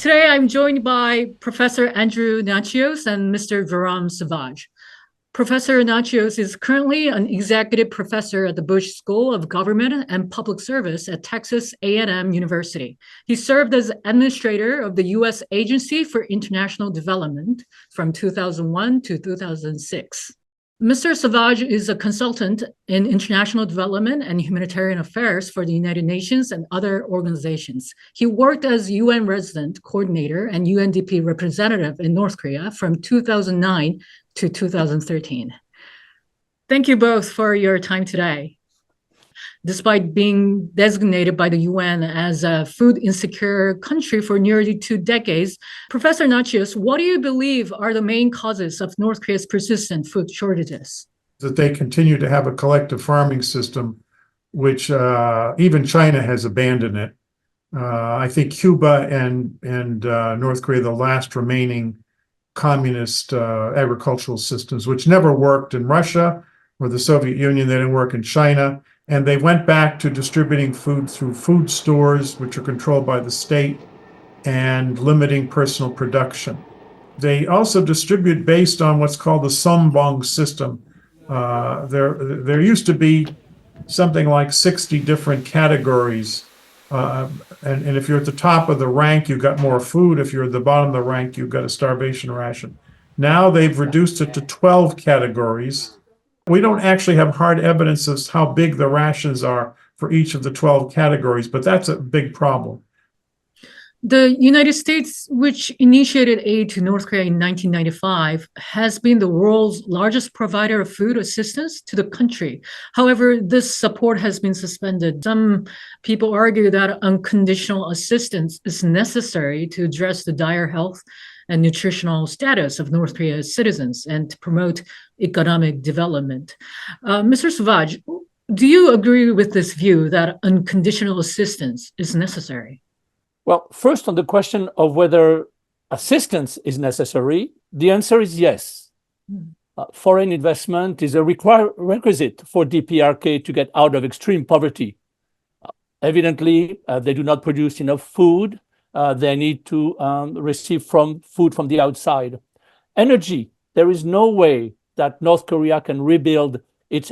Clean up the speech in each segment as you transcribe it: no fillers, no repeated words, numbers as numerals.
Today, I'm joined by Professor Andrew Natsios and Mr. Jerome Sauvage. Professor Natsios is currently an executive professor at the Bush School of Government and Public Service at Texas A&M University. He served as administrator of the U.S. Agency for International Development from 2001 to 2006. Mr. Sauvage is a consultant in international development and humanitarian affairs for the United Nations and other organizations. He worked as UN resident coordinator and UNDP representative in North Korea from 2009 to 2013. Thank you both for your time today. Despite being designated by the UN as a food insecure country for nearly 2 decades, Professor Natsios, what do you believe are the main causes of North Korea's persistent food shortages? That they continue to have a collective farming system, which even China has abandoned it. I think Cuba and North Korea, the last remaining communist agricultural systems, which never worked in Russia or the Soviet Union. They didn't work in China. And they went back to distributing food through food stores, which are controlled by the state, and limiting personal production. They also distribute based on what's called the Sombong system. There used to be something like 60 different categories. And if you're at the top of the rank, you've got more food. If you're at the bottom of the rank, you've got a starvation ration. Now they've reduced it to 12 categories. We don't actually have hard evidence of how big the rations are for each of the 12 categories, but that's a big problem. The United States, which initiated aid to North Korea in 1995, has been the world's largest provider of food assistance to the country. However, this support has been suspended. Some people argue that unconditional assistance is necessary to address the dire health and nutritional status of North Korea's citizens and to promote economic development. Mr. Sauvage, do you agree with this view that unconditional assistance is necessary? Well, first on the question of whether assistance is necessary, the answer is yes. Foreign investment is a requisite for DPRK to get out of extreme poverty. Evidently, they do not produce enough food. They need to receive food from the outside. Energy, there is no way that North Korea can rebuild its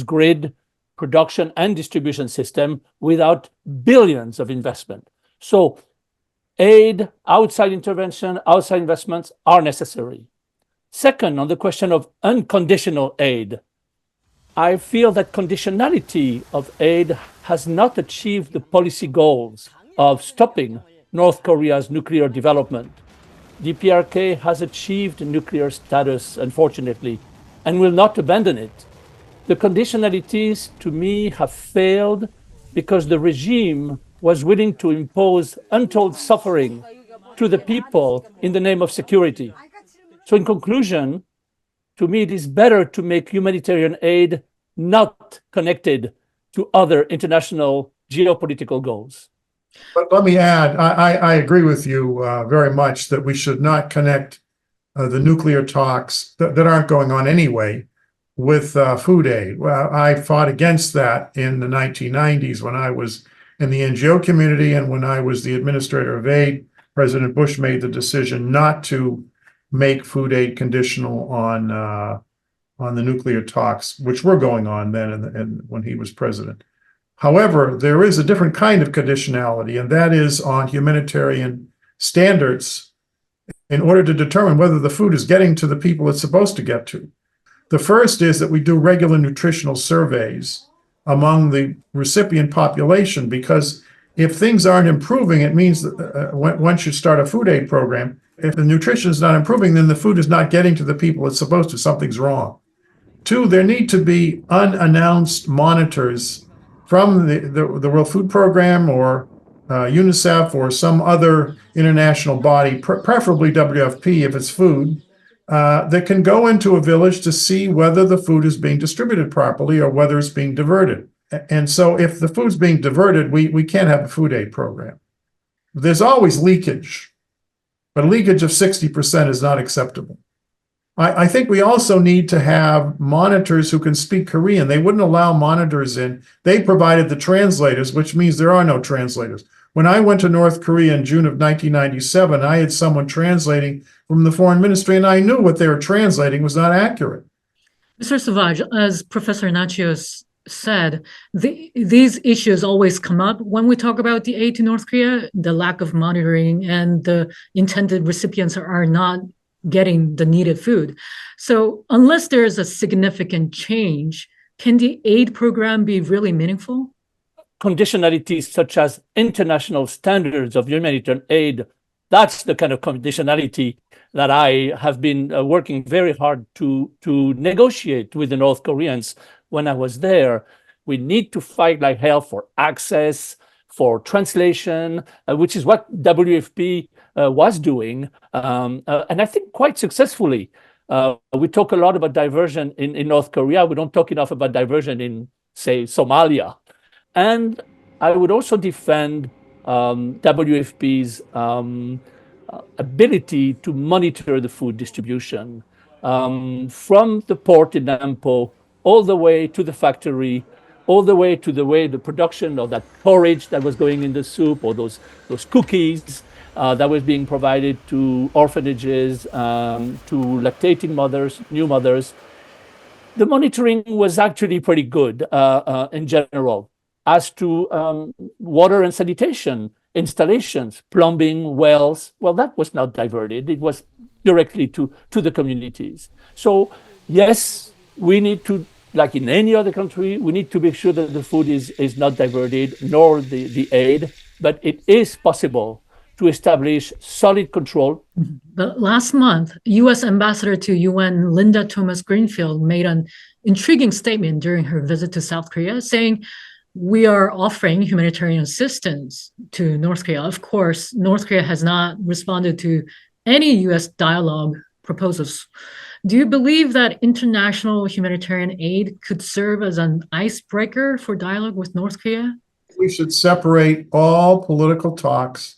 grid, production, and distribution system without billions of investment. So aid, outside intervention, outside investments are necessary. Second, on the question of unconditional aid, I feel that conditionality of aid has not achieved the policy goals of stopping North Korea's nuclear development. DPRK has achieved nuclear status, unfortunately, and will not abandon it. The conditionalities, to me, have failed because the regime was willing to impose untold suffering to the people in the name of security. So in conclusion, to me, it is better to make humanitarian aid not connected to other international geopolitical goals. But let me add, I agree with you very much that we should not connect the nuclear talks that aren't going on anyway with food aid. Well, I fought against that in the 1990s when I was in the NGO community and when I was the administrator of aid. President Bush made the decision not to make food aid conditional on the nuclear talks, which were going on then and when he was president. However, there is a different kind of conditionality, and that is on humanitarian standards in order to determine whether the food is getting to the people it's supposed to get to. The first is that we do regular nutritional surveys among the recipient population, because if things aren't improving, it means that once you start a food aid program, if the nutrition is not improving, then the food is not getting to the people it's supposed to. Something's wrong. Two, there need to be unannounced monitors from the World Food Program or UNICEF or some other international body, preferably WFP if it's food, that can go into a village to see whether the food is being distributed properly or whether it's being diverted. And so if the food's being diverted, we can't have a food aid program. There's always leakage, but a leakage of 60% is not acceptable. I think we also need to have monitors who can speak Korean. They wouldn't allow monitors in. They provided the translators, which means there are no translators. When I went to North Korea in June of 1997, I had someone translating from the foreign ministry, and I knew what they were translating was not accurate. Mr. Sauvage, as Professor Nachios said, these issues always come up when we talk about the aid to North Korea, the lack of monitoring, and the intended recipients are not getting the needed food. So unless there is a significant change, can the aid program be really meaningful? Conditionalities such as international standards of humanitarian aid, that's the kind of conditionality that I have been working very hard to negotiate with the North Koreans when I was there. We need to fight like hell for access, for translation, which is what WFP was doing, and I think quite successfully. We talk a lot about diversion in North Korea. We don't talk enough about diversion in, say, Somalia. And I would also defend WFP's ability to monitor the food distribution from the port in Nampo all the way to the factory, all the way to the production of that porridge that was going in the soup, or those cookies that was being provided to orphanages, to lactating mothers, new mothers. The monitoring was actually pretty good in general. As to water and sanitation installations, plumbing, wells, well, that was not diverted. It was directly to the communities. So yes, we need to, like in any other country, we need to make sure that the food is not diverted, nor the aid, but it is possible to establish solid control. But last month, U.S. Ambassador to UN Linda Thomas-Greenfield made an intriguing statement during her visit to South Korea, saying, we are offering humanitarian assistance to North Korea. Of course, North Korea has not responded to any U.S. dialogue proposals. Do you believe that international humanitarian aid could serve as an icebreaker for dialogue with North Korea? We should separate all political talks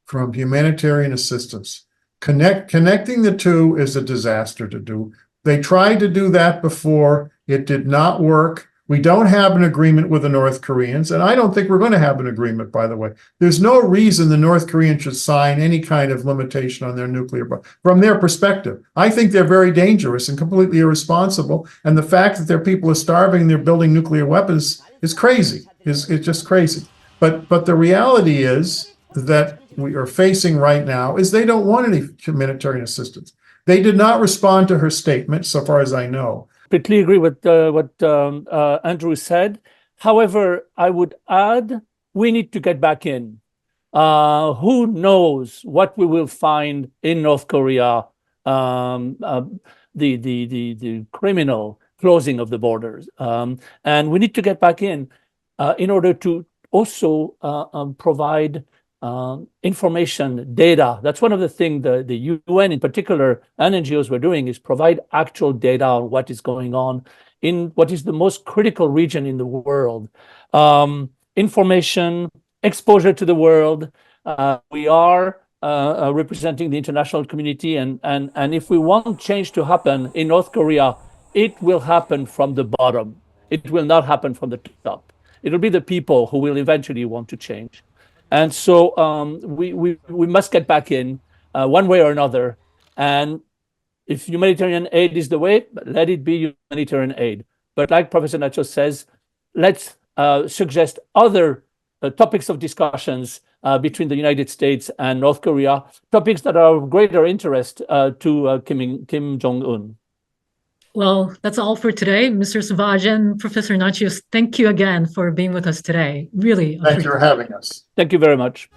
from humanitarian assistance. Connecting the two is a disaster to do. They tried to do that before. It did not work. We don't have an agreement with the North Koreans, and I don't think we're going to have an agreement, by the way. There's no reason the North Koreans should sign any kind of limitation on their nuclear from their perspective. I think they're very dangerous and completely irresponsible, and the fact that their people are starving and they're building nuclear weapons is crazy. It's just crazy. But the reality is that we are facing right now is they don't want any humanitarian assistance. They did not respond to her statement, so far as I know. Completely agree with what Andrew said. However, I would add, we need to get back in. Who knows what we will find in North Korea, the criminal closing of the borders. And we need to get back in order to also provide information, data. That's one of the things the UN in particular and NGOs were doing, is provide actual data on what is going on in what is the most critical region in the world. Information, exposure to the world. We are representing the international community, and if we want change to happen in North Korea, it will happen from the bottom. It will not happen from the top. It'll be the people who will eventually want to change. And so we must get back in one way or another. And if humanitarian aid is the way, let it be humanitarian aid. But like Professor Natsios says, let's suggest other topics of discussions between the United States and North Korea, topics that are of greater interest to Kim Jong-un. Well, that's all for today. Mr. Sauvage and Professor Natsios, thank you again for being with us today. Really. Thank you for having us. Thank you very much.